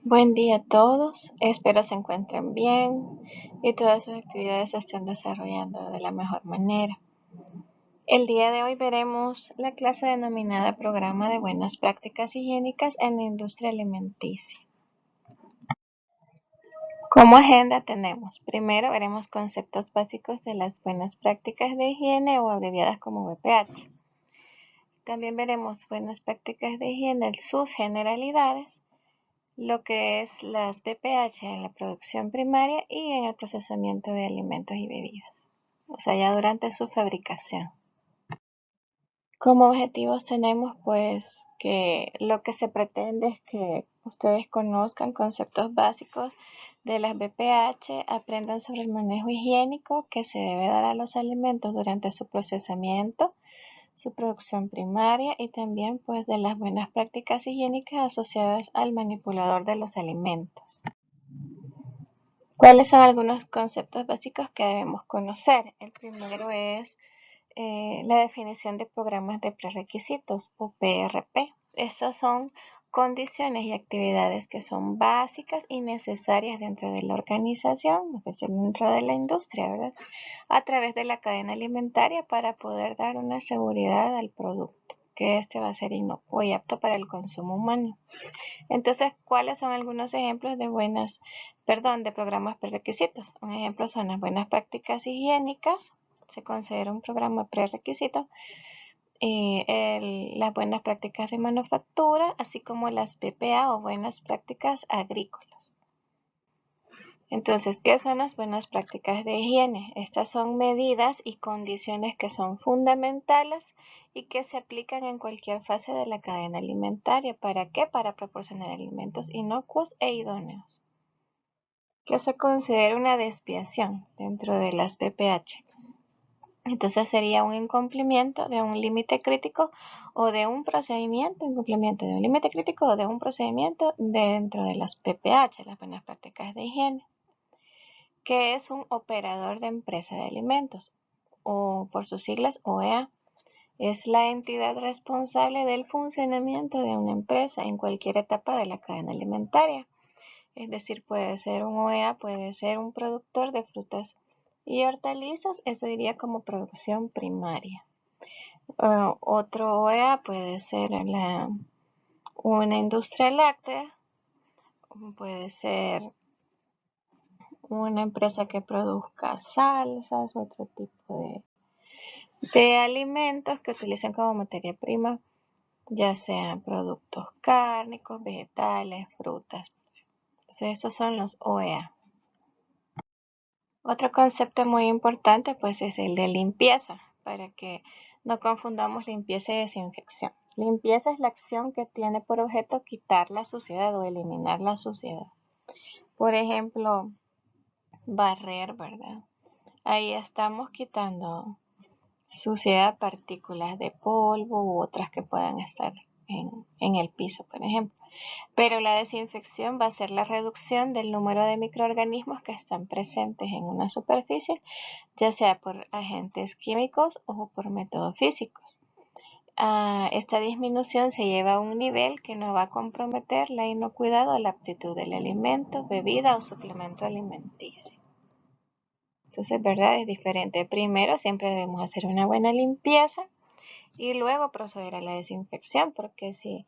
Buen día a todos, espero se encuentren bien y todas sus actividades se estén desarrollando de la mejor manera. El día de hoy veremos la clase denominada Programa de Buenas Prácticas Higiénicas en la Industria Alimenticia. Como agenda tenemos, primero veremos conceptos básicos de las buenas prácticas de higiene o abreviadas como BPH. También veremos buenas prácticas de higiene, sus generalidades, lo que es las BPH en la producción primaria y en el procesamiento de alimentos y bebidas, o sea, ya durante su fabricación. Como objetivos tenemos pues que lo que se pretende es que ustedes conozcan conceptos básicos de las BPH, aprendan sobre el manejo higiénico que se debe dar a los alimentos durante su procesamiento, su producción primaria y también pues de las buenas prácticas higiénicas asociadas al manipulador de los alimentos. ¿Cuáles son algunos conceptos básicos que debemos conocer? El primero es la definición de programas de prerequisitos o PRP. Estas son condiciones y actividades que son básicas y necesarias dentro de la organización, es decir, dentro de la industria, ¿verdad? A través de la cadena alimentaria para poder dar una seguridad al producto, que este va a ser inocuo y apto para el consumo humano. Entonces, ¿cuáles son algunos ejemplos de de programas prerequisitos? Un ejemplo son las buenas prácticas higiénicas, se considera un programa prerequisito, las buenas prácticas de manufactura, así como las BPA o buenas prácticas agrícolas. Entonces, ¿qué son las buenas prácticas de higiene? Estas son medidas y condiciones que son fundamentales y que se aplican en cualquier fase de la cadena alimentaria. ¿Para qué? Para proporcionar alimentos inocuos e idóneos. ¿Qué se considera una desviación dentro de las BPH? Entonces sería un incumplimiento de un límite crítico o de un procedimiento, incumplimiento de un límite crítico o de un procedimiento dentro de las BPH, las buenas prácticas de higiene, que es un operador de empresa de alimentos, o por sus siglas OEA. Es la entidad responsable del funcionamiento de una empresa en cualquier etapa de la cadena alimentaria. Es decir, puede ser un OEA, puede ser un productor de frutas y hortalizas, eso iría como producción primaria. Otro OEA puede ser una industria láctea, puede ser una empresa que produzca salsas, otro tipo de alimentos que utilicen como materia prima, ya sean productos cárnicos, vegetales, frutas. Entonces, estos son los OEA. Otro concepto muy importante pues es el de limpieza, para que no confundamos limpieza y desinfección. Limpieza es la acción que tiene por objeto quitar la suciedad o eliminar la suciedad. Por ejemplo, barrer, ¿verdad? Ahí estamos quitando suciedad, partículas de polvo u otras que puedan estar en el piso, por ejemplo. Pero la desinfección va a ser la reducción del número de microorganismos que están presentes en una superficie, ya sea por agentes químicos o por métodos físicos. Esta disminución se lleva a un nivel que no va a comprometer la inocuidad o la aptitud del alimento, bebida o suplemento alimenticio. Entonces, ¿verdad? Es diferente. Primero, siempre debemos hacer una buena limpieza y luego proceder a la desinfección, porque si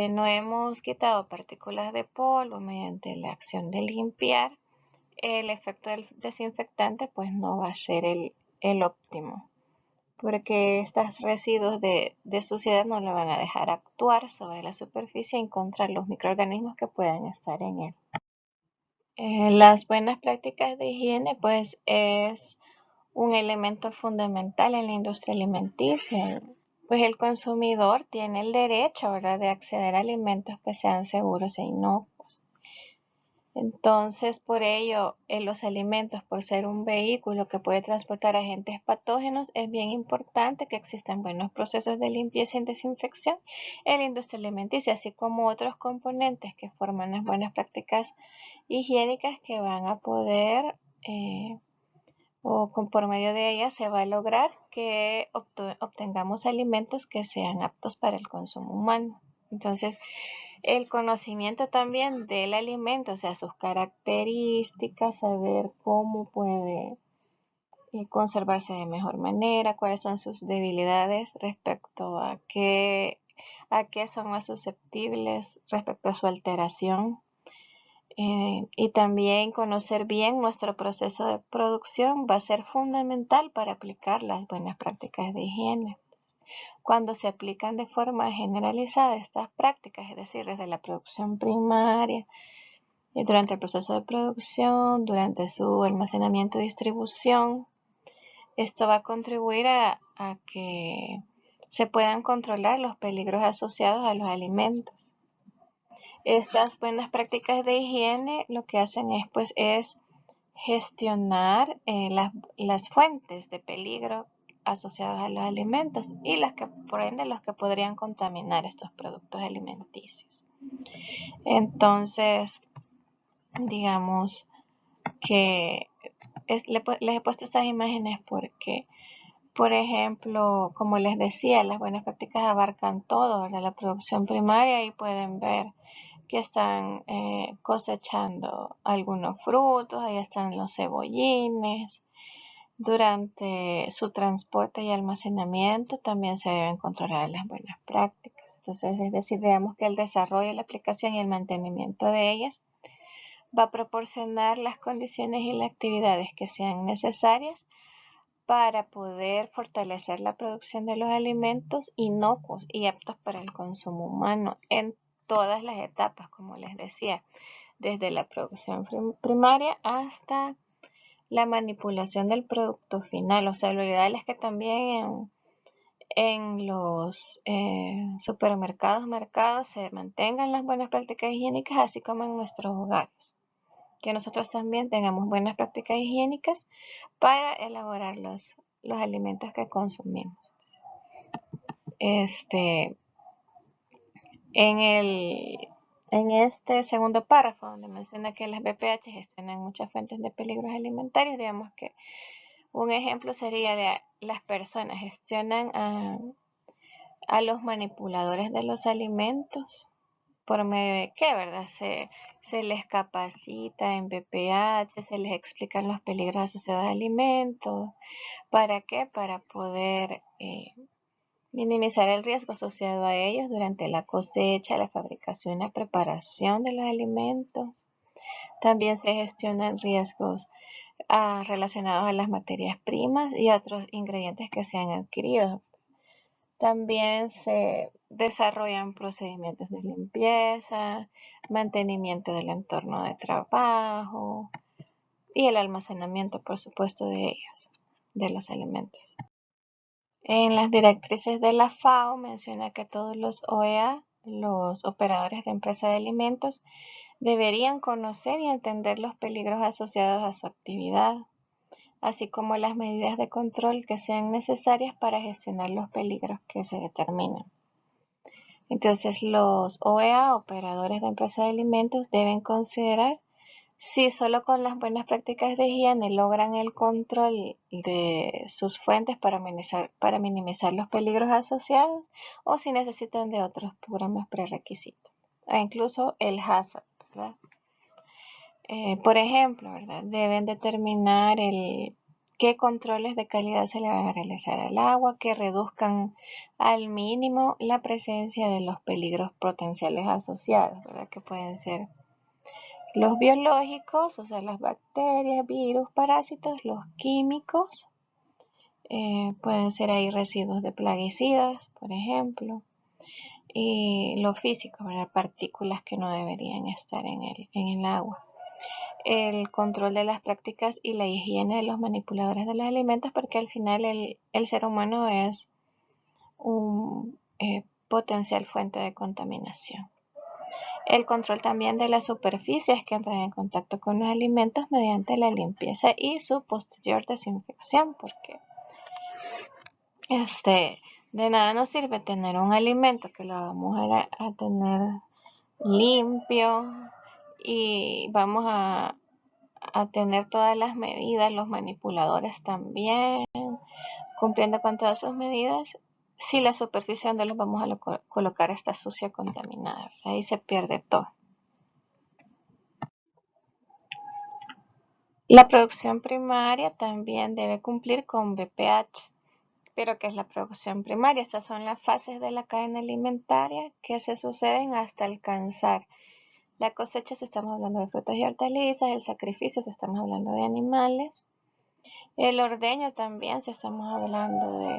no hemos quitado partículas de polvo mediante la acción de limpiar, el efecto del desinfectante pues no va a ser el óptimo, porque estos residuos de suciedad no lo van a dejar actuar sobre la superficie y encontrar los microorganismos que puedan estar en él. Las buenas prácticas de higiene pues es un elemento fundamental en la industria alimenticia, pues el consumidor tiene el derecho, ¿verdad?, de acceder a alimentos que sean seguros e inocuos. Entonces, por ello, los alimentos, por ser un vehículo que puede transportar agentes patógenos, es bien importante que existan buenos procesos de limpieza y desinfección en la industria alimenticia, así como otros componentes que forman las buenas prácticas higiénicas que van a poder por medio de ellas se va a lograr que obtengamos alimentos que sean aptos para el consumo humano. Entonces, El conocimiento también del alimento, o sea, sus características, saber cómo puede conservarse de mejor manera, cuáles son sus debilidades respecto a qué son más susceptibles respecto a su alteración. Y también conocer bien nuestro proceso de producción va a ser fundamental para aplicar las buenas prácticas de higiene. Cuando se aplican de forma generalizada estas prácticas, es decir, desde la producción primaria, durante el proceso de producción, durante su almacenamiento y distribución, esto va a contribuir a que se puedan controlar los peligros asociados a los alimentos. Estas buenas prácticas de higiene lo que hacen es gestionar las fuentes de peligro asociadas a los alimentos y las que, por ende, los que podrían contaminar estos productos alimenticios. Entonces, digamos que les he puesto estas imágenes porque, por ejemplo, como les decía, las buenas prácticas abarcan todo, ¿verdad? La producción primaria, y pueden ver que están cosechando algunos frutos, ahí están los cebollines. Durante su transporte y almacenamiento también se deben controlar las buenas prácticas. Entonces, es decir, digamos que el desarrollo, la aplicación y el mantenimiento de ellas va a proporcionar las condiciones y las actividades que sean necesarias para poder fortalecer la producción de los alimentos inocuos y aptos para el consumo humano en todas las etapas, como les decía, desde la producción primaria hasta la manipulación del producto final. O sea, lo ideal es que también en los mercados se mantengan las buenas prácticas higiénicas, así como en nuestros hogares. Que nosotros también tengamos buenas prácticas higiénicas para elaborar los alimentos que consumimos. En este segundo párrafo, donde menciona que las BPH gestionan muchas fuentes de peligros alimentarios, digamos que un ejemplo sería de las personas gestionan a los manipuladores de los alimentos. ¿Por medio de qué, verdad? Se les capacita en BPH, se les explican los peligros asociados a alimentos. ¿Para qué? Para poder minimizar el riesgo asociado a ellos durante la cosecha, la fabricación y la preparación de los alimentos. También se gestionan riesgos relacionados a las materias primas y otros ingredientes que se han adquirido. También se desarrollan procedimientos de limpieza, mantenimiento del entorno de trabajo y el almacenamiento, por supuesto, de ellos, de los alimentos. En las directrices de la FAO menciona que todos los OEA, los operadores de empresas de alimentos, deberían conocer y entender los peligros asociados a su actividad, así como las medidas de control que sean necesarias para gestionar los peligros que se determinan. Entonces, los OEA, operadores de empresas de alimentos, deben considerar si solo con las buenas prácticas de higiene logran el control de sus fuentes para minimizar los peligros asociados, o si necesitan de otros programas prerequisitos, e incluso el HACCP, ¿verdad? Por ejemplo, ¿verdad? Deben determinar qué controles de calidad se le van a realizar al agua, que reduzcan al mínimo la presencia de los peligros potenciales asociados, ¿verdad? Que pueden ser los biológicos, o sea, las bacterias, virus, parásitos, los químicos, pueden ser ahí residuos de plaguicidas, por ejemplo, y los físicos, ¿verdad? Partículas que no deberían estar en el agua. El control de las prácticas y la higiene de los manipuladores de los alimentos, porque al final el ser humano es un potencial fuente de contaminación. El control también de las superficies que entran en contacto con los alimentos mediante la limpieza y su posterior desinfección, porque de nada nos sirve tener un alimento que lo vamos a tener limpio y vamos a tener todas las medidas, los manipuladores también, cumpliendo con todas sus medidas, si la superficie donde los vamos a colocar está sucia o contaminada. Ahí se pierde todo. La producción primaria también debe cumplir con BPH. Pero ¿qué es la producción primaria? Estas son las fases de la cadena alimentaria que se suceden hasta alcanzar la cosecha, si estamos hablando de frutas y hortalizas; el sacrificio, si estamos hablando de animales; el ordeño también, si estamos hablando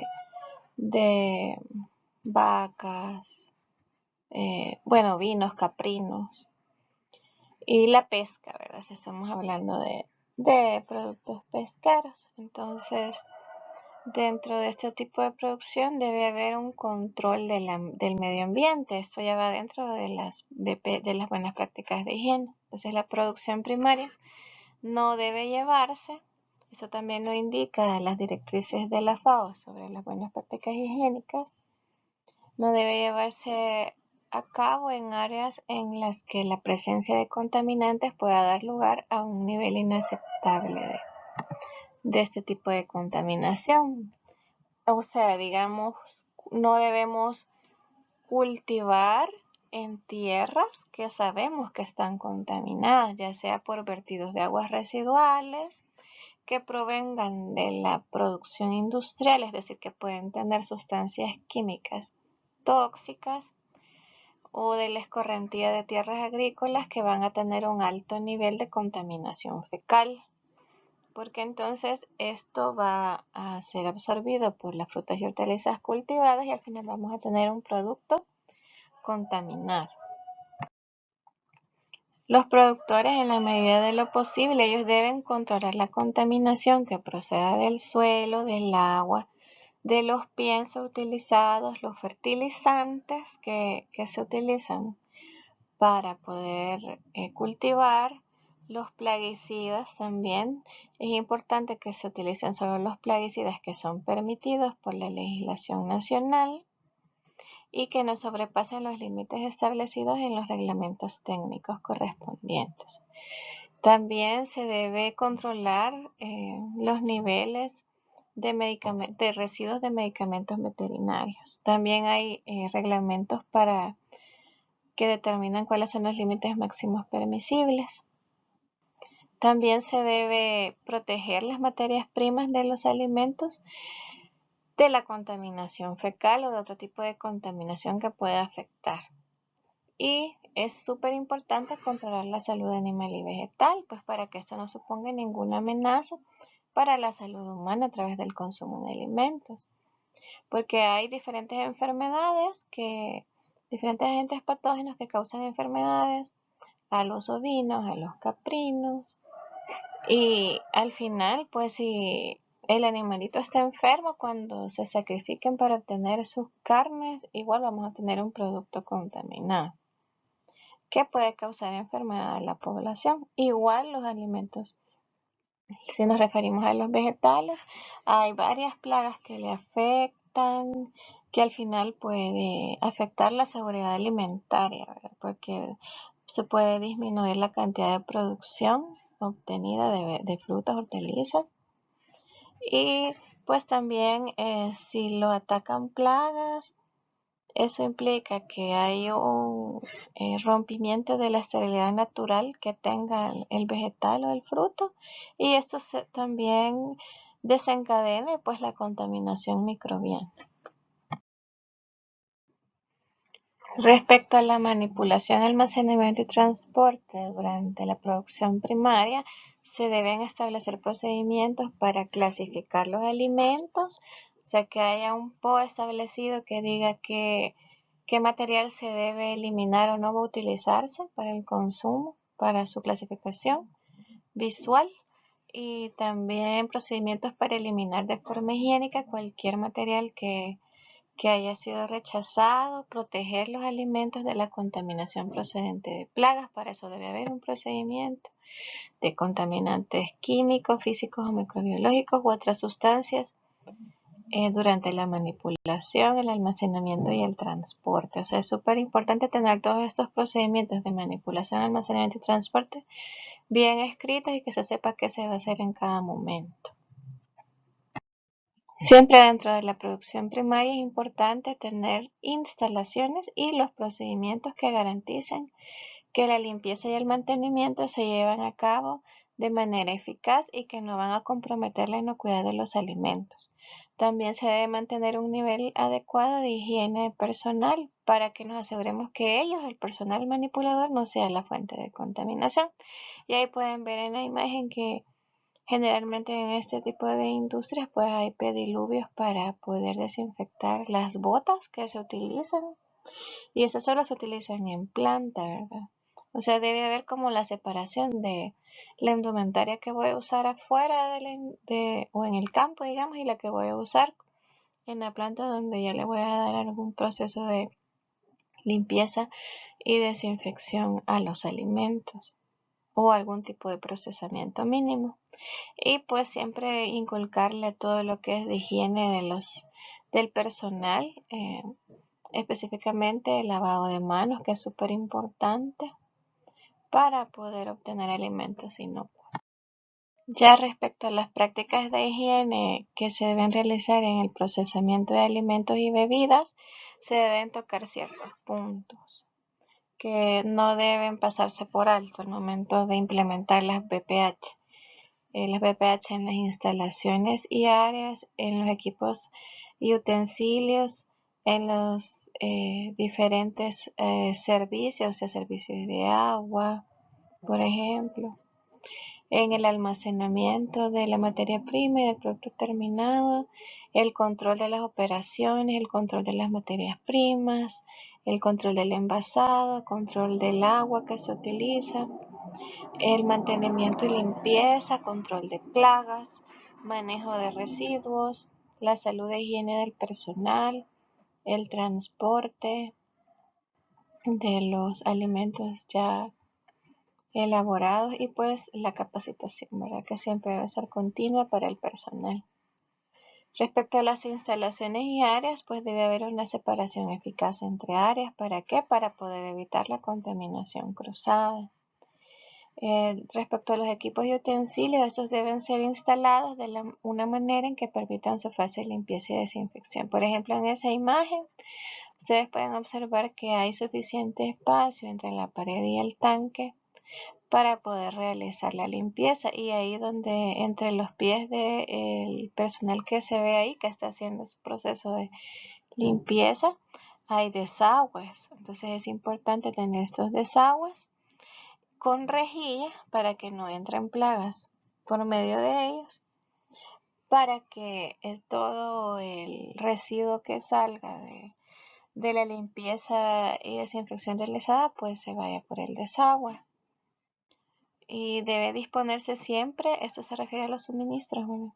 de vacas, vinos, caprinos; y la pesca, ¿verdad? Si estamos hablando de productos pesqueros. Entonces, dentro de este tipo de producción debe haber un control del medio ambiente. Esto ya va dentro de las buenas prácticas de higiene. Entonces, la producción primaria no debe llevarse, eso también lo indica las directrices de la FAO sobre las buenas prácticas higiénicas, no debe llevarse a cabo en áreas en las que la presencia de contaminantes pueda dar lugar a un nivel inaceptable de este tipo de contaminación. O sea, digamos, no debemos cultivar en tierras que sabemos que están contaminadas, ya sea por vertidos de aguas residuales que provengan de la producción industrial, es decir, que pueden tener sustancias químicas tóxicas, o de la escorrentía de tierras agrícolas que van a tener un alto nivel de contaminación fecal, porque entonces esto va a ser absorbido por las frutas y hortalizas cultivadas y al final vamos a tener un producto contaminado. Los productores, en la medida de lo posible, ellos deben controlar la contaminación que proceda del suelo, del agua, de los piensos utilizados, los fertilizantes que se utilizan para poder cultivar, los plaguicidas también. Es importante que se utilicen solo los plaguicidas que son permitidos por la legislación nacional y que no sobrepasen los límites establecidos en los reglamentos técnicos correspondientes. También se debe controlar los niveles de residuos de medicamentos veterinarios. También hay reglamentos que determinan cuáles son los límites máximos permisibles. También se debe proteger las materias primas de los alimentos de la contaminación fecal o de otro tipo de contaminación que pueda afectar. Y es súper importante controlar la salud animal y vegetal, pues para que esto no suponga ninguna amenaza para la salud humana a través del consumo de alimentos. Porque hay diferentes enfermedades, diferentes agentes patógenos que causan enfermedades a los ovinos, a los caprinos, y al final, pues si el animalito está enfermo, cuando se sacrifiquen para obtener sus carnes, igual vamos a tener un producto contaminado que puede causar enfermedad a la población. Igual los alimentos. Si nos referimos a los vegetales, hay varias plagas que le afectan, que al final puede afectar la seguridad alimentaria, ¿verdad? Porque se puede disminuir la cantidad de producción obtenida de frutas, hortalizas. Y pues también si lo atacan plagas, eso implica que hay un rompimiento de la esterilidad natural que tenga el vegetal o el fruto, y esto también desencadena pues la contaminación microbiana. Respecto a la manipulación, almacenamiento y transporte durante la producción primaria, se deben establecer procedimientos para clasificar los alimentos, o sea que haya un PO establecido que diga qué material se debe eliminar o no va a utilizarse para el consumo, para su clasificación visual, y también procedimientos para eliminar de forma higiénica cualquier material que haya sido rechazado, proteger los alimentos de la contaminación procedente de plagas. Para eso debe haber un procedimiento de contaminantes químicos, físicos o microbiológicos u otras sustancias durante la manipulación, el almacenamiento y el transporte. O sea, es súper importante tener todos estos procedimientos de manipulación, almacenamiento y transporte bien escritos y que se sepa qué se va a hacer en cada momento. Siempre dentro de la producción primaria es importante tener instalaciones y los procedimientos que garanticen que la limpieza y el mantenimiento se llevan a cabo de manera eficaz y que no van a comprometer la inocuidad de los alimentos. También se debe mantener un nivel adecuado de higiene personal para que nos aseguremos que ellos, el personal manipulador, no sea la fuente de contaminación. Y ahí pueden ver en la imagen que generalmente en este tipo de industrias pues hay pediluvios para poder desinfectar las botas que se utilizan y esas solo se utilizan en planta, ¿verdad? O sea, debe haber como la separación de la indumentaria que voy a usar afuera o en el campo, digamos, y la que voy a usar en la planta donde ya le voy a dar algún proceso de limpieza y desinfección a los alimentos o algún tipo de procesamiento mínimo. Y pues siempre inculcarle todo lo que es de higiene del personal, específicamente el lavado de manos, que es súper importante para poder obtener alimentos inocuos. Ya respecto a las prácticas de higiene que se deben realizar en el procesamiento de alimentos y bebidas, se deben tocar ciertos puntos que no deben pasarse por alto al momento de implementar las BPH. Las BPH en las instalaciones y áreas, en los equipos y utensilios, en los diferentes servicios, servicios de agua, por ejemplo, en el almacenamiento de la materia prima y del producto terminado, el control de las operaciones, el control de las materias primas, el control del envasado, control del agua que se utiliza, el mantenimiento y limpieza, control de plagas, manejo de residuos, la salud e higiene del personal, el transporte de los alimentos ya elaborados y pues la capacitación, ¿verdad? Que siempre debe ser continua para el personal. Respecto a las instalaciones y áreas, pues debe haber una separación eficaz entre áreas. ¿Para qué? Para poder evitar la contaminación cruzada. Respecto a los equipos y utensilios, estos deben ser instalados de una manera en que permitan su fácil limpieza y desinfección. Por ejemplo, en esa imagen, ustedes pueden observar que hay suficiente espacio entre la pared y el tanque para poder realizar la limpieza, y ahí donde entre los pies del personal que se ve ahí que está haciendo su proceso de limpieza hay desagües. Entonces es importante tener estos desagües con rejillas para que no entren plagas por medio de ellos, para que todo el residuo que salga de la limpieza y desinfección realizada pues se vaya por el desagüe. Y debe disponerse siempre, esto se refiere a los suministros, ¿verdad?,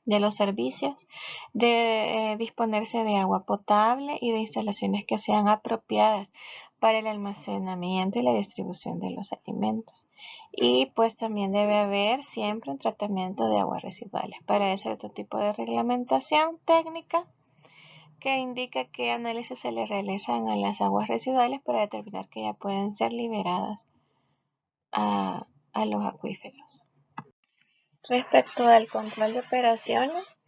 de los servicios, de disponerse de agua potable y de instalaciones que sean apropiadas para el almacenamiento y la distribución de los alimentos. Y pues también debe haber siempre un tratamiento de aguas residuales. Para eso hay otro tipo de reglamentación técnica que indica qué análisis se le realizan a las aguas residuales para determinar que ya pueden ser liberadas a los acuíferos. Respecto al control de operaciones,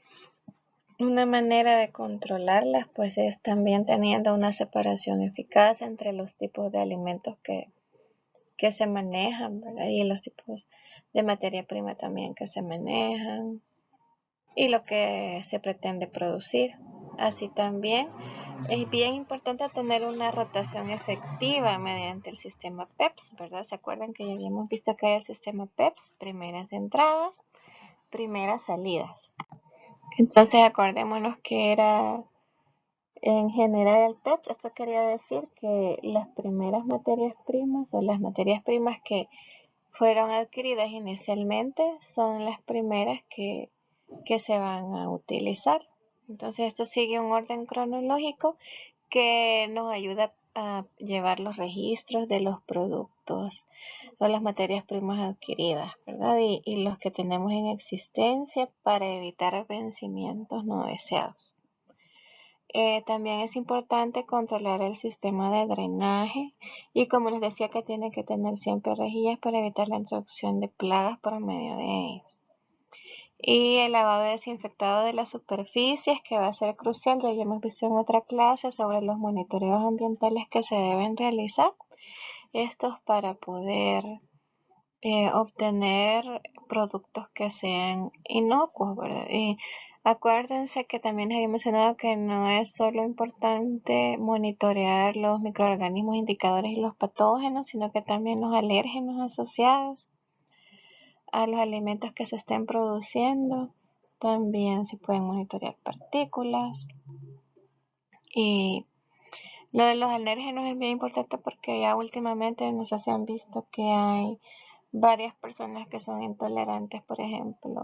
una manera de controlarlas pues es también teniendo una separación eficaz entre los tipos de alimentos que se manejan, ¿verdad?, y los tipos de materia prima también que se manejan y lo que se pretende producir. Así también es bien importante tener una rotación efectiva mediante el sistema PEPS, ¿verdad? ¿Se acuerdan que ya habíamos visto que era el sistema PEPS? Primeras entradas, primeras salidas. Entonces acordémonos que era en general el PEPS. Esto quería decir que las primeras materias primas o las materias primas que fueron adquiridas inicialmente son las primeras que se van a utilizar. Entonces esto sigue un orden cronológico que nos ayuda a llevar los registros de los productos o las materias primas adquiridas, ¿verdad? Y los que tenemos en existencia para evitar vencimientos no deseados. También es importante controlar el sistema de drenaje y, como les decía, que tiene que tener siempre rejillas para evitar la introducción de plagas por medio de ellos. Y el lavado y desinfectado de las superficies, que va a ser crucial, ya hemos visto en otra clase sobre los monitoreos ambientales que se deben realizar. Estos para poder obtener productos que sean inocuos, ¿verdad? Y acuérdense que también les había mencionado que no es solo importante monitorear los microorganismos indicadores y los patógenos, sino que también los alérgenos asociados a los alimentos que se estén produciendo. También se pueden monitorear partículas. Y lo de los alérgenos es bien importante porque ya últimamente no sé si han visto que hay varias personas que son intolerantes, por ejemplo,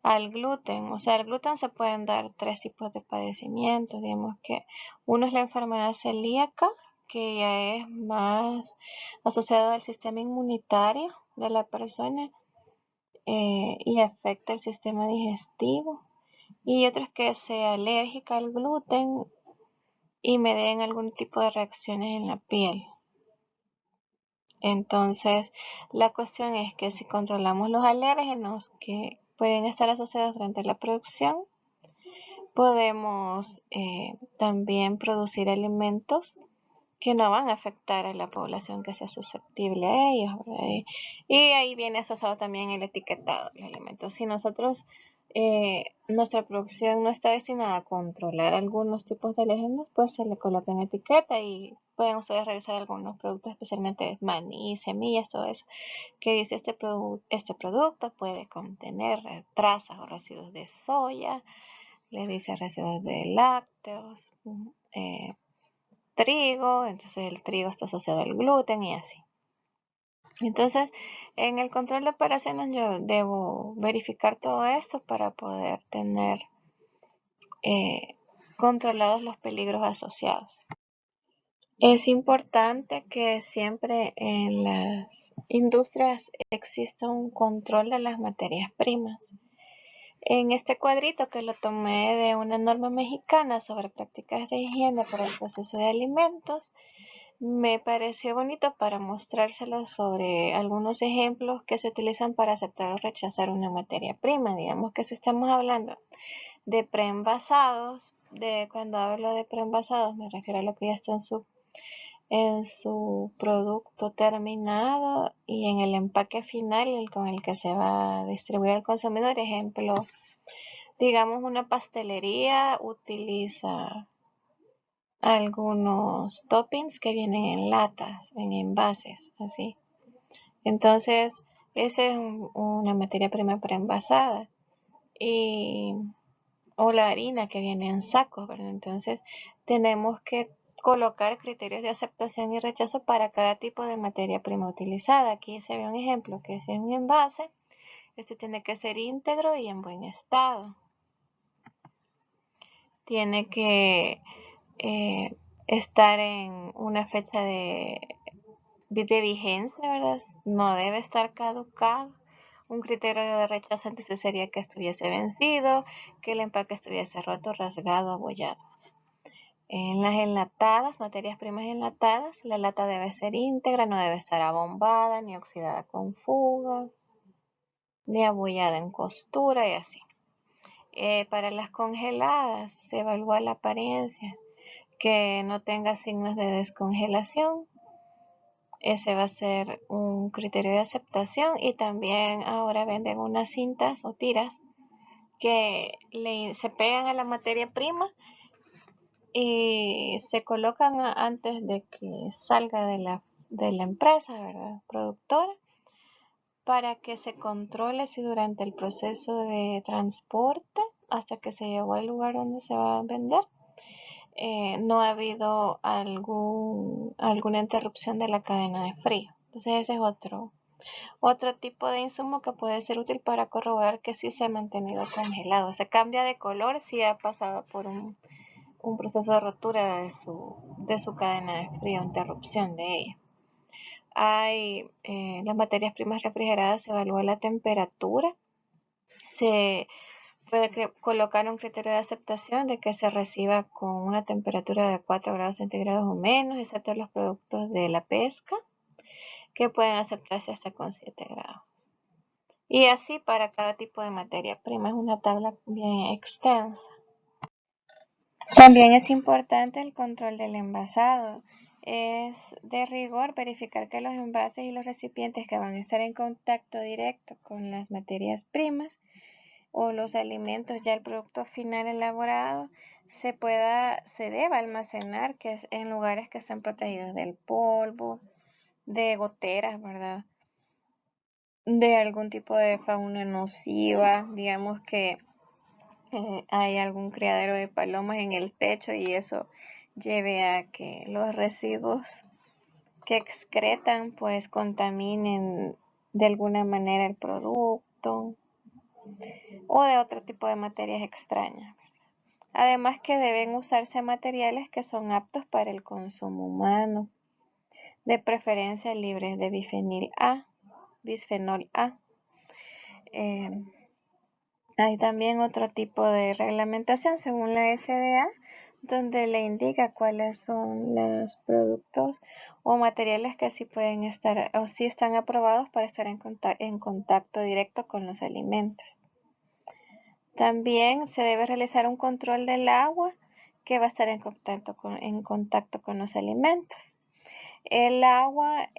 al gluten. O sea, al gluten se pueden dar 3 tipos de padecimientos. Digamos que uno es la enfermedad celíaca, que ya es más asociado al sistema inmunitario de la persona y afecta el sistema digestivo. Y otro es que sea alérgica al gluten y me den algún tipo de reacciones en la piel. Entonces, la cuestión es que si controlamos los alérgenos que pueden estar asociados durante la producción, podemos también producir alimentos que no van a afectar a la población que sea susceptible a ellos, ¿verdad? Y ahí viene asociado también el etiquetado de los alimentos. Si nosotros, nuestra producción no está destinada a controlar algunos tipos de alérgenos, pues se le coloca en etiqueta y pueden ustedes revisar algunos productos, especialmente maní, semillas, todo eso, que dice este producto puede contener trazas o residuos de soya, le dice residuos de lácteos, trigo, entonces el trigo está asociado al gluten y así. Entonces, en el control de operaciones yo debo verificar todo esto para poder tener controlados los peligros asociados. Es importante que siempre en las industrias exista un control de las materias primas. En este cuadrito que lo tomé de una norma mexicana sobre prácticas de higiene para el proceso de alimentos, me pareció bonito para mostrárselos sobre algunos ejemplos que se utilizan para aceptar o rechazar una materia prima. Digamos que si estamos hablando de preenvasados, cuando hablo de preenvasados me refiero a lo que ya está en su producto terminado y en el empaque final con el que se va a distribuir al consumidor. Ejemplo, digamos una pastelería utiliza algunos toppings que vienen en latas, en envases, así. Entonces, esa es una materia prima preenvasada. O la harina que viene en sacos, ¿verdad? Entonces, tenemos que colocar criterios de aceptación y rechazo para cada tipo de materia prima utilizada. Aquí se ve un ejemplo que es un envase. Este tiene que ser íntegro y en buen estado. Tiene que estar en una fecha de vigencia, ¿verdad? No debe estar caducado. Un criterio de rechazo entonces sería que estuviese vencido, que el empaque estuviese roto, rasgado, abollado. En las enlatadas, materias primas enlatadas, la lata debe ser íntegra, no debe estar abombada, ni oxidada con fuga, ni abollada en costura y así. Para las congeladas se evalúa la apariencia, que no tenga signos de descongelación. Ese va a ser un criterio de aceptación y también ahora venden unas cintas o tiras que se pegan a la materia prima y se colocan antes de que salga de la empresa, ¿verdad? Productora, para que se controle si durante el proceso de transporte hasta que se llegó al lugar donde se va a vender no ha habido alguna interrupción de la cadena de frío. Entonces ese es otro tipo de insumo que puede ser útil para corroborar que sí se ha mantenido congelado. Se cambia de color si ha pasado por un proceso de rotura de su cadena de frío, interrupción de ella. Hay las materias primas refrigeradas, se evalúa la temperatura, se puede colocar un criterio de aceptación de que se reciba con una temperatura de 4 grados centígrados o menos, excepto los productos de la pesca, que pueden aceptarse hasta con 7 grados. Y así para cada tipo de materia prima. Es una tabla bien extensa. También es importante el control del envasado. Es de rigor verificar que los envases y los recipientes que van a estar en contacto directo con las materias primas o los alimentos, ya el producto final elaborado, se deba almacenar en lugares que estén protegidos del polvo, de goteras, ¿verdad? De algún tipo de fauna nociva, digamos que hay algún criadero de palomas en el techo y eso lleve a que los residuos que excretan pues contaminen de alguna manera el producto o de otro tipo de materias extrañas. Además que deben usarse materiales que son aptos para el consumo humano, de preferencia libres de bisfenol A. Hay también otro tipo de reglamentación según la FDA, donde le indica cuáles son los productos o materiales que sí pueden estar o sí están aprobados para estar en contacto directo con los alimentos. También se debe realizar un control del agua que va a estar en contacto con los alimentos. El agua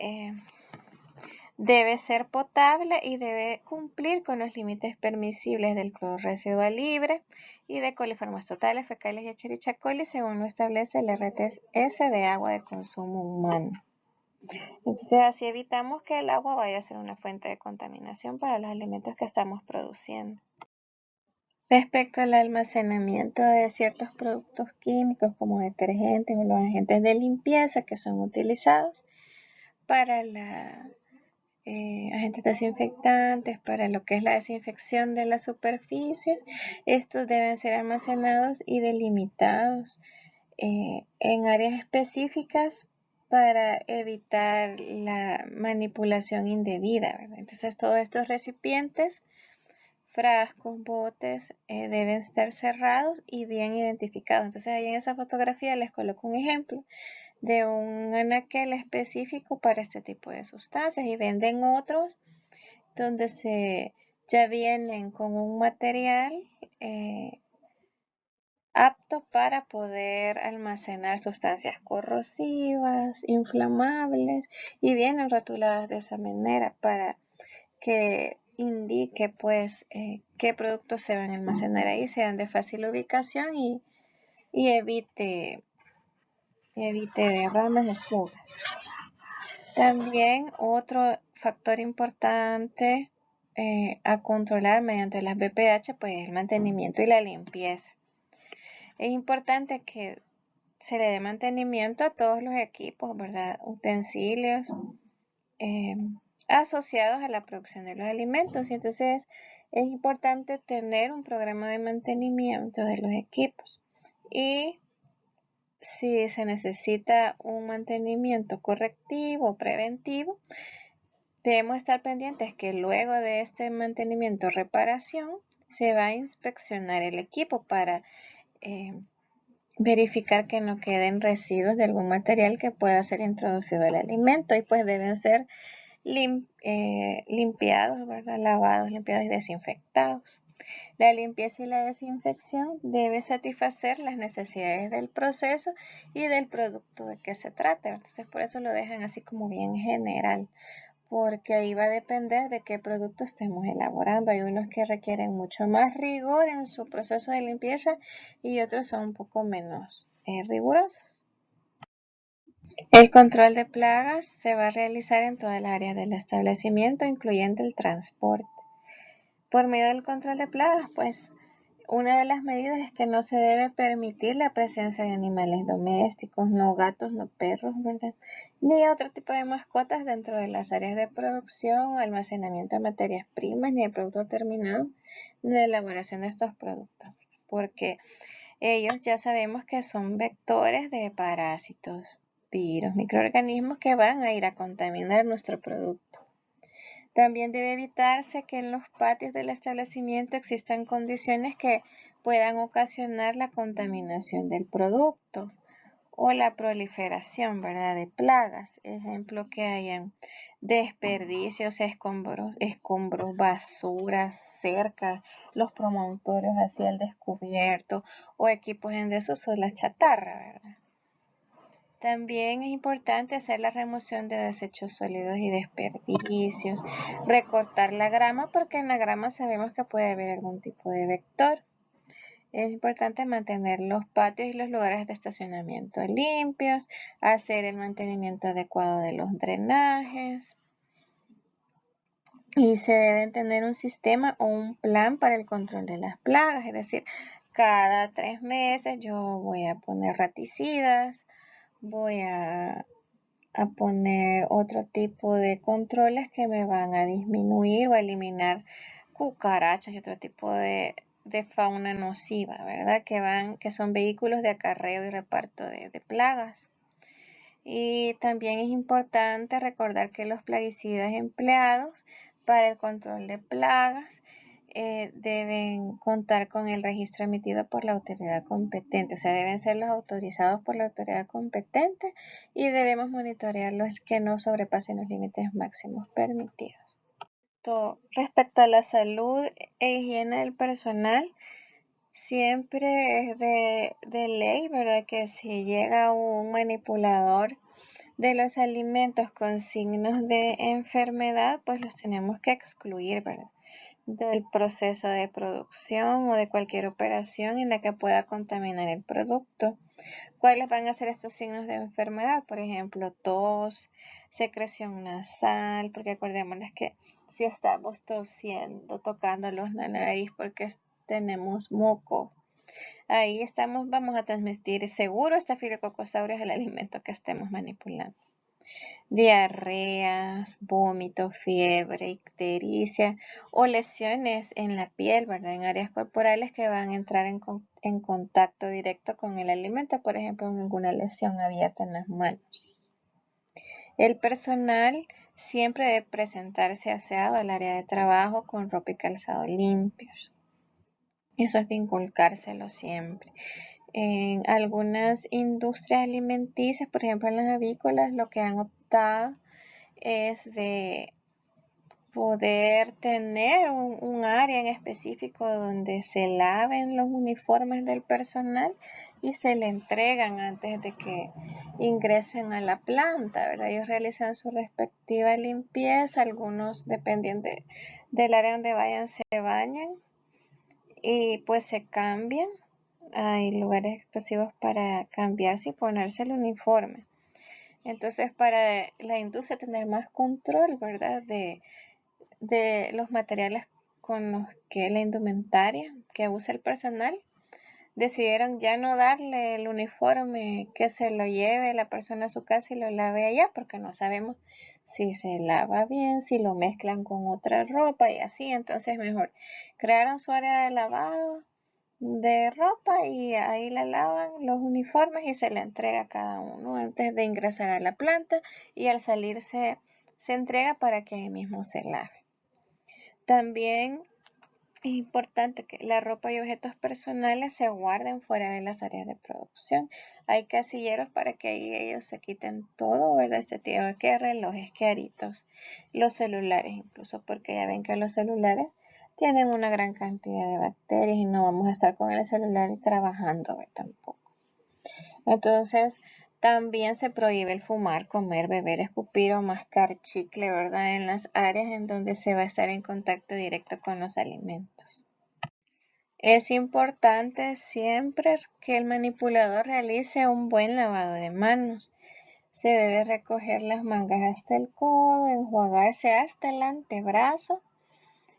debe ser potable y debe cumplir con los límites permisibles del cloro residual libre y de coliformes totales, fecales y Escherichia coli, según lo establece el RTS de agua de consumo humano. Entonces, así evitamos que el agua vaya a ser una fuente de contaminación para los alimentos que estamos produciendo. Respecto al almacenamiento de ciertos productos químicos como detergentes o los agentes de limpieza que son utilizados para agentes desinfectantes, para lo que es la desinfección de las superficies, estos deben ser almacenados y delimitados en áreas específicas para evitar la manipulación indebida, ¿verdad? Entonces todos estos recipientes, frascos, botes deben estar cerrados y bien identificados. Entonces ahí en esa fotografía les coloco un ejemplo de un anaquel específico para este tipo de sustancias y venden otros donde ya vienen con un material apto para poder almacenar sustancias corrosivas, inflamables y vienen rotuladas de esa manera para que indique pues qué productos se van a almacenar ahí, sean de fácil ubicación y evite derrames o fugas. También otro factor importante a controlar mediante las BPH pues es el mantenimiento y la limpieza. Es importante que se le dé mantenimiento a todos los equipos, ¿verdad? Utensilios asociados a la producción de los alimentos y entonces es importante tener un programa de mantenimiento de los equipos y si se necesita un mantenimiento correctivo o preventivo, debemos estar pendientes que luego de este mantenimiento o reparación se va a inspeccionar el equipo para verificar que no queden residuos de algún material que pueda ser introducido al alimento y pues deben ser limpiados, ¿verdad? Lavados, limpiados y desinfectados. La limpieza y la desinfección debe satisfacer las necesidades del proceso y del producto de que se trate. Entonces por eso lo dejan así como bien general, porque ahí va a depender de qué producto estemos elaborando. Hay unos que requieren mucho más rigor en su proceso de limpieza y otros son un poco menos rigurosos. El control de plagas se va a realizar en todas las áreas del establecimiento, incluyendo el transporte. Por medio del control de plagas, pues, una de las medidas es que no se debe permitir la presencia de animales domésticos, no gatos, no perros, ¿verdad? Ni otro tipo de mascotas dentro de las áreas de producción, almacenamiento de materias primas, ni de producto terminado, ni de elaboración de estos productos, porque ellos ya sabemos que son vectores de parásitos, virus, microorganismos que van a ir a contaminar nuestro producto. También debe evitarse que en los patios del establecimiento existan condiciones que puedan ocasionar la contaminación del producto o la proliferación, ¿verdad?, de plagas. Ejemplo, que hayan desperdicios, escombros, basuras cerca, los promontorios hacia el descubierto o equipos en desuso, la chatarra, ¿verdad? También es importante hacer la remoción de desechos sólidos y desperdicios, recortar la grama porque en la grama sabemos que puede haber algún tipo de vector. Es importante mantener los patios y los lugares de estacionamiento limpios, hacer el mantenimiento adecuado de los drenajes y se debe tener un sistema o un plan para el control de las plagas, es decir, cada 3 meses yo voy a poner raticidas, voy a poner otro tipo de controles que me van a disminuir o a eliminar cucarachas y otro tipo de fauna nociva, ¿verdad? Que son vehículos de acarreo y reparto de plagas. Y también es importante recordar que los plaguicidas empleados para el control de plagas deben contar con el registro emitido por la autoridad competente, o sea, deben ser los autorizados por la autoridad competente y debemos monitorear los que no sobrepasen los límites máximos permitidos. Respecto a la salud e higiene del personal, siempre es de ley, ¿verdad?, que si llega un manipulador de los alimentos con signos de enfermedad, pues los tenemos que excluir, ¿verdad?, del proceso de producción o de cualquier operación en la que pueda contaminar el producto. ¿Cuáles van a ser estos signos de enfermedad? Por ejemplo, tos, secreción nasal, porque acordémonos que si estamos tosiendo, tocándonos la nariz porque tenemos moco, ahí vamos a transmitir seguro Staphylococcus aureus al alimento que estemos manipulando. Diarreas, vómitos, fiebre, ictericia o lesiones en la piel, ¿verdad?, en áreas corporales que van a entrar en contacto directo con el alimento, por ejemplo, alguna lesión abierta en las manos. El personal siempre debe presentarse aseado al área de trabajo con ropa y calzado limpios. Eso es de inculcárselo siempre. En algunas industrias alimenticias, por ejemplo en las avícolas, lo que han optado es de poder tener un área en específico donde se laven los uniformes del personal y se le entregan antes de que ingresen a la planta, ¿verdad? Ellos realizan su respectiva limpieza, algunos dependiendo del área donde vayan se bañan y pues se cambian. Hay lugares exclusivos para cambiarse y ponerse el uniforme. Entonces, para la industria tener más control, ¿verdad?, de los materiales con los que la indumentaria que usa el personal, decidieron ya no darle el uniforme, que se lo lleve la persona a su casa y lo lave allá, porque no sabemos si se lava bien, si lo mezclan con otra ropa y así. Entonces mejor crearon su área de lavado de ropa y ahí la lavan los uniformes y se le entrega a cada uno antes de ingresar a la planta, y al salir se entrega para que ahí mismo se lave. También es importante que la ropa y objetos personales se guarden fuera de las áreas de producción. Hay casilleros para que ahí ellos se quiten todo, ¿verdad? Este tipo de relojes, que aritos, los celulares incluso, porque ya ven que los celulares tienen una gran cantidad de bacterias y no vamos a estar con el celular trabajando, ¿verdad?, tampoco. Entonces, también se prohíbe el fumar, comer, beber, escupir o mascar chicle, ¿verdad?, en las áreas en donde se va a estar en contacto directo con los alimentos. Es importante siempre que el manipulador realice un buen lavado de manos. Se debe recoger las mangas hasta el codo, enjuagarse hasta el antebrazo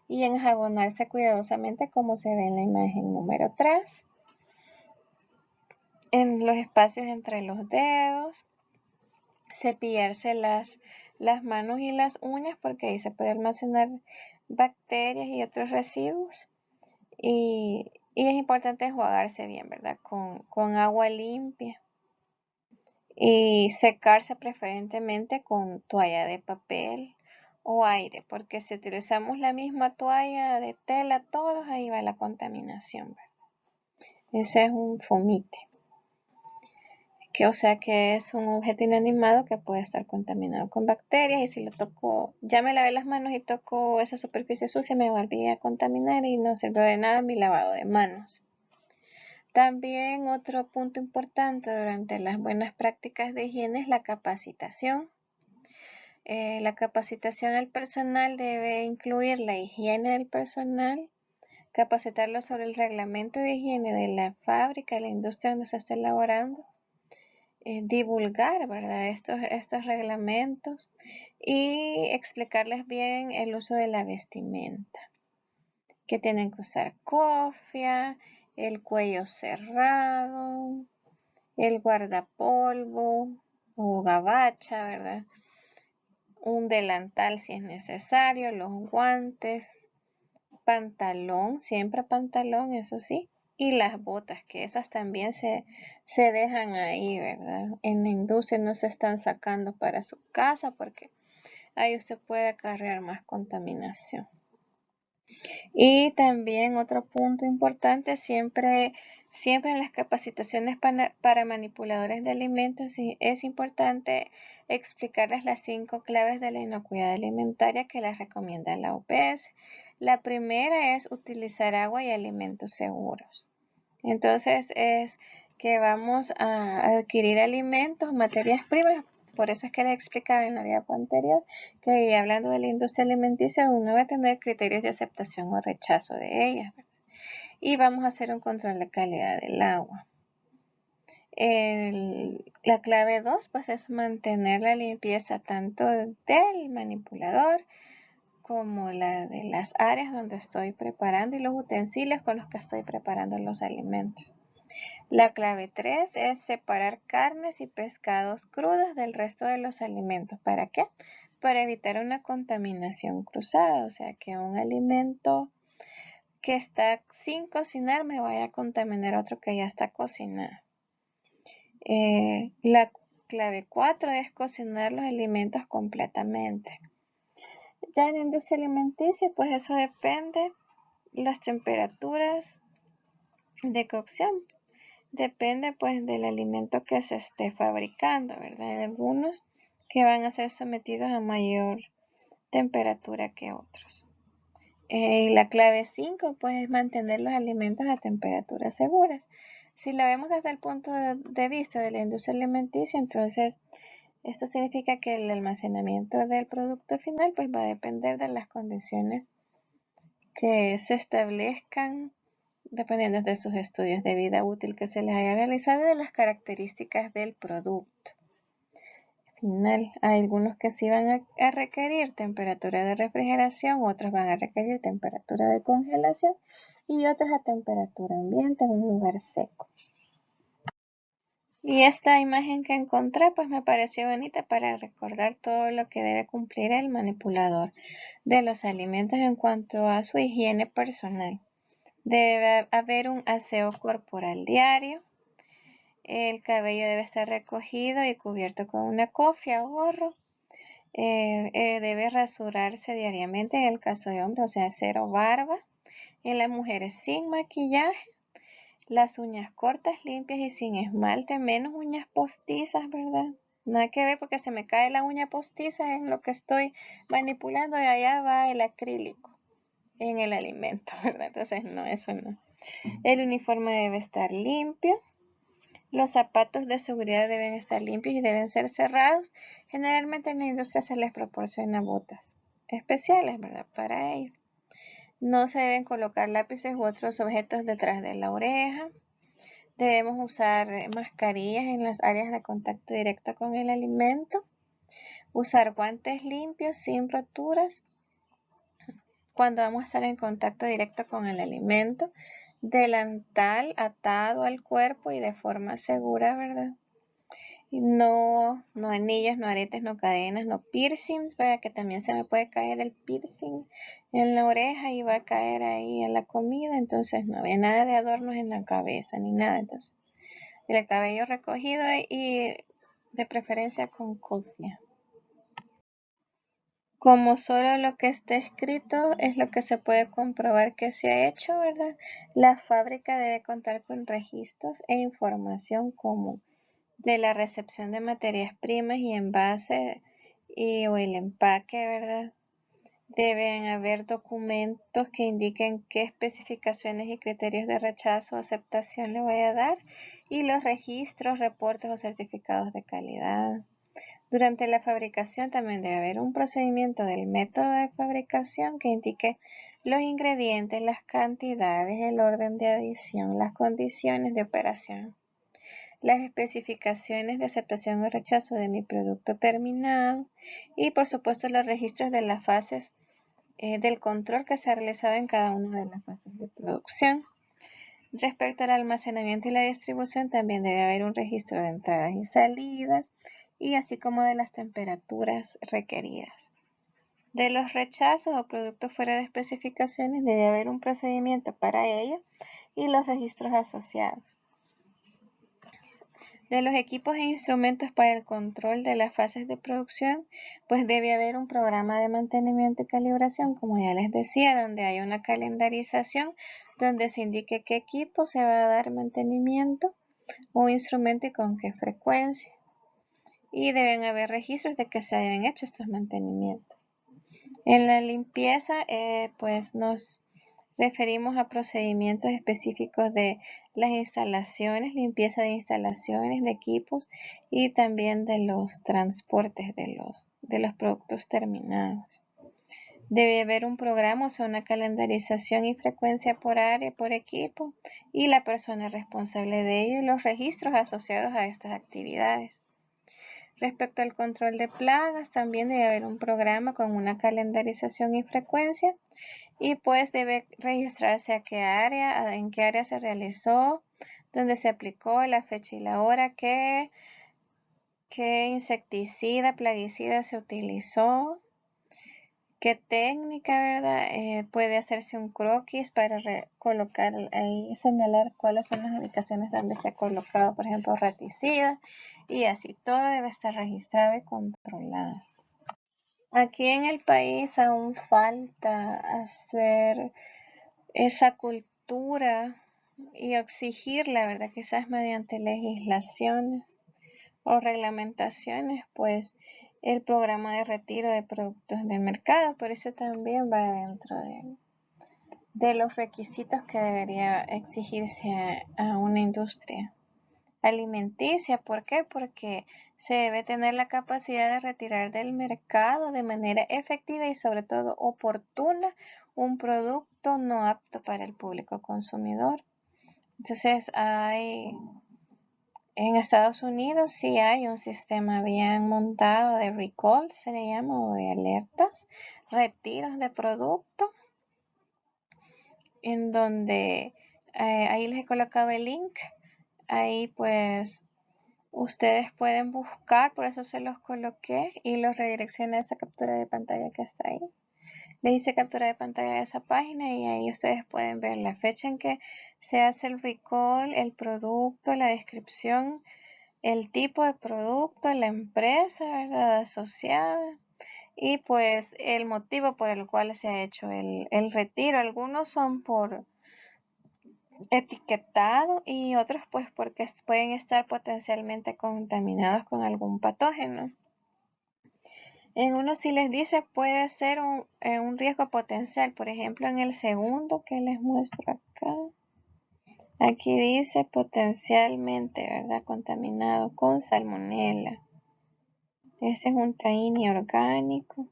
y enjabonarse cuidadosamente como se ve en la imagen número 3. En los espacios entre los dedos, cepillarse las manos y las uñas porque ahí se puede almacenar bacterias y otros residuos. Y es importante enjuagarse bien, ¿verdad?, con agua limpia y secarse preferentemente con toalla de papel o aire, porque si utilizamos la misma toalla de tela todos, ahí va la contaminación, ¿verdad? Ese es un fomite. o sea que es un objeto inanimado que puede estar contaminado con bacterias y si lo toco, ya me lavé las manos y toco esa superficie sucia, me volví a contaminar y no sirvió de nada mi lavado de manos. También otro punto importante durante las buenas prácticas de higiene es la capacitación. La capacitación al personal debe incluir la higiene del personal, capacitarlo sobre el reglamento de higiene de la fábrica, de la industria donde se esté elaborando, divulgar, ¿verdad? estos reglamentos y explicarles bien el uso de la vestimenta, que tienen que usar cofia, el cuello cerrado, el guardapolvo o gabacha, ¿verdad? Un delantal si es necesario, los guantes, pantalón, siempre pantalón, eso sí, y las botas, que esas también se dejan ahí, ¿verdad? En la industria no se están sacando para su casa porque ahí usted puede acarrear más contaminación. Y también otro punto importante, siempre en las capacitaciones para manipuladores de alimentos es importante explicarles las 5 claves de la inocuidad alimentaria que les recomienda la OPS. La primera es utilizar agua y alimentos seguros. Entonces es que vamos a adquirir alimentos, materias primas. Por eso es que les explicaba en la diapo anterior que hablando de la industria alimenticia uno va a tener criterios de aceptación o rechazo de ella. Y vamos a hacer un control de calidad del agua. La clave 2 pues es mantener la limpieza tanto del manipulador como la de las áreas donde estoy preparando y los utensilios con los que estoy preparando los alimentos. La clave 3 es separar carnes y pescados crudos del resto de los alimentos. ¿Para qué? Para evitar una contaminación cruzada, o sea que un alimento que está sin cocinar me vaya a contaminar otro que ya está cocinado. La clave 4 es cocinar los alimentos completamente. Ya en la industria alimenticia, pues eso depende las temperaturas de cocción. Depende pues del alimento que se esté fabricando, ¿verdad? Hay algunos que van a ser sometidos a mayor temperatura que otros. La clave 5 pues es mantener los alimentos a temperaturas seguras. Si lo vemos desde el punto de vista de la industria alimenticia, entonces esto significa que el almacenamiento del producto final pues va a depender de las condiciones que se establezcan dependiendo de sus estudios de vida útil que se les haya realizado y de las características del producto final. Hay algunos que sí van a requerir temperatura de refrigeración, otros van a requerir temperatura de congelación y otros a temperatura ambiente en un lugar seco. Y esta imagen que encontré pues me pareció bonita para recordar todo lo que debe cumplir el manipulador de los alimentos en cuanto a su higiene personal. Debe haber un aseo corporal diario. El cabello debe estar recogido y cubierto con una cofia o gorro. Debe rasurarse diariamente en el caso de hombres, o sea, cero barba. En las mujeres sin maquillaje. Las uñas cortas, limpias y sin esmalte, menos uñas postizas, ¿verdad? Nada que ver porque se me cae la uña postiza en lo que estoy manipulando y allá va el acrílico en el alimento, ¿verdad? Entonces no, eso no. El uniforme debe estar limpio. Los zapatos de seguridad deben estar limpios y deben ser cerrados. Generalmente en la industria se les proporciona botas especiales, ¿verdad? Para ello. No se deben colocar lápices u otros objetos detrás de la oreja. Debemos usar mascarillas en las áreas de contacto directo con el alimento. Usar guantes limpios sin roturas cuando vamos a estar en contacto directo con el alimento. Delantal atado al cuerpo y de forma segura, ¿verdad? Y no anillos, no aretes, no cadenas, no piercings, ¿verdad? Que también se me puede caer el piercing en la oreja y va a caer ahí en la comida, entonces no había nada de adornos en la cabeza ni nada, entonces el cabello recogido y de preferencia con cofia. Como solo lo que está escrito es lo que se puede comprobar que se ha hecho, ¿verdad? La fábrica debe contar con registros e información común de la recepción de materias primas y envases o el empaque, ¿verdad? Deben haber documentos que indiquen qué especificaciones y criterios de rechazo o aceptación le voy a dar y los registros, reportes o certificados de calidad. Durante la fabricación también debe haber un procedimiento del método de fabricación que indique los ingredientes, las cantidades, el orden de adición, las condiciones de operación, las especificaciones de aceptación o rechazo de mi producto terminado y por supuesto los registros de las fases del control que se ha realizado en cada una de las fases de producción. Respecto al almacenamiento y la distribución, también debe haber un registro de entradas y salidas, y así como de las temperaturas requeridas. De los rechazos o productos fuera de especificaciones, debe haber un procedimiento para ello y los registros asociados. De los equipos e instrumentos para el control de las fases de producción, pues debe haber un programa de mantenimiento y calibración, como ya les decía, donde hay una calendarización, donde se indique qué equipo se va a dar mantenimiento o instrumento y con qué frecuencia. Y deben haber registros de que se hayan hecho estos mantenimientos. En la limpieza, pues nos referimos a procedimientos específicos de las instalaciones, limpieza de instalaciones, de equipos y también de los transportes de los productos terminados. Debe haber un programa, o sea, una calendarización y frecuencia por área, por equipo y la persona responsable de ello y los registros asociados a estas actividades. Respecto al control de plagas, también debe haber un programa con una calendarización y frecuencia y pues debe registrarse en qué área se realizó, dónde se aplicó, la fecha y la hora, qué insecticida, plaguicida se utilizó, qué técnica, ¿verdad? Puede hacerse un croquis para colocar ahí, señalar cuáles son las ubicaciones donde se ha colocado, por ejemplo, raticida, y así todo debe estar registrado y controlado. Aquí en el país aún falta hacer esa cultura y exigirla, ¿verdad? Quizás mediante legislaciones o reglamentaciones, pues el programa de retiro de productos del mercado, por eso también va dentro de los requisitos que debería exigirse a una industria alimenticia. ¿Por qué? Porque se debe tener la capacidad de retirar del mercado de manera efectiva y sobre todo oportuna un producto no apto para el público consumidor. Entonces en Estados Unidos sí hay un sistema bien montado de recall, se le llama, o de alertas, retiros de producto, en donde ahí les he colocado el link. Ahí pues ustedes pueden buscar, por eso se los coloqué y los redireccioné a esa captura de pantalla que está ahí. Le hice captura de pantalla de esa página y ahí ustedes pueden ver la fecha en que se hace el recall, el producto, la descripción, el tipo de producto, la empresa, ¿verdad?, asociada y pues el motivo por el cual se ha hecho el retiro. Algunos son por etiquetado y otros pues porque pueden estar potencialmente contaminados con algún patógeno. En uno sí les dice puede ser un riesgo potencial, por ejemplo en el segundo que les muestro acá. Aquí dice potencialmente, ¿verdad?, contaminado con salmonela. Este es un tahini orgánico.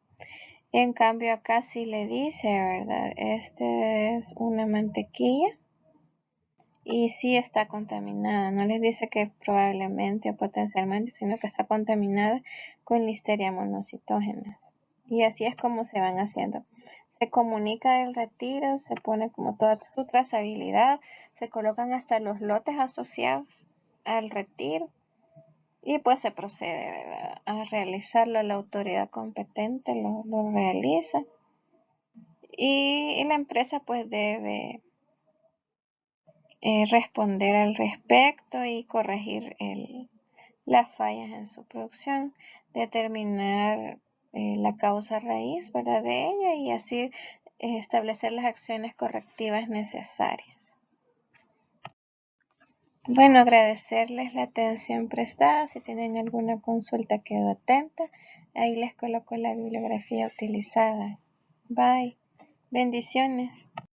En cambio acá sí le dice, ¿verdad?, este es una mantequilla y sí está contaminada. No les dice que probablemente o potencialmente, sino que está contaminada con Listeria monocitógenas. Y así es como se van haciendo. Se comunica el retiro, se pone como toda su trazabilidad, se colocan hasta los lotes asociados al retiro y pues se procede, ¿verdad?, a realizarlo. La autoridad competente lo realiza y la empresa pues debe responder al respecto y corregir las fallas en su producción, determinar la causa raíz, ¿verdad?, de ella y así establecer las acciones correctivas necesarias. Bueno, agradecerles la atención prestada. Si tienen alguna consulta, quedo atenta. Ahí les coloco la bibliografía utilizada. Bye. Bendiciones.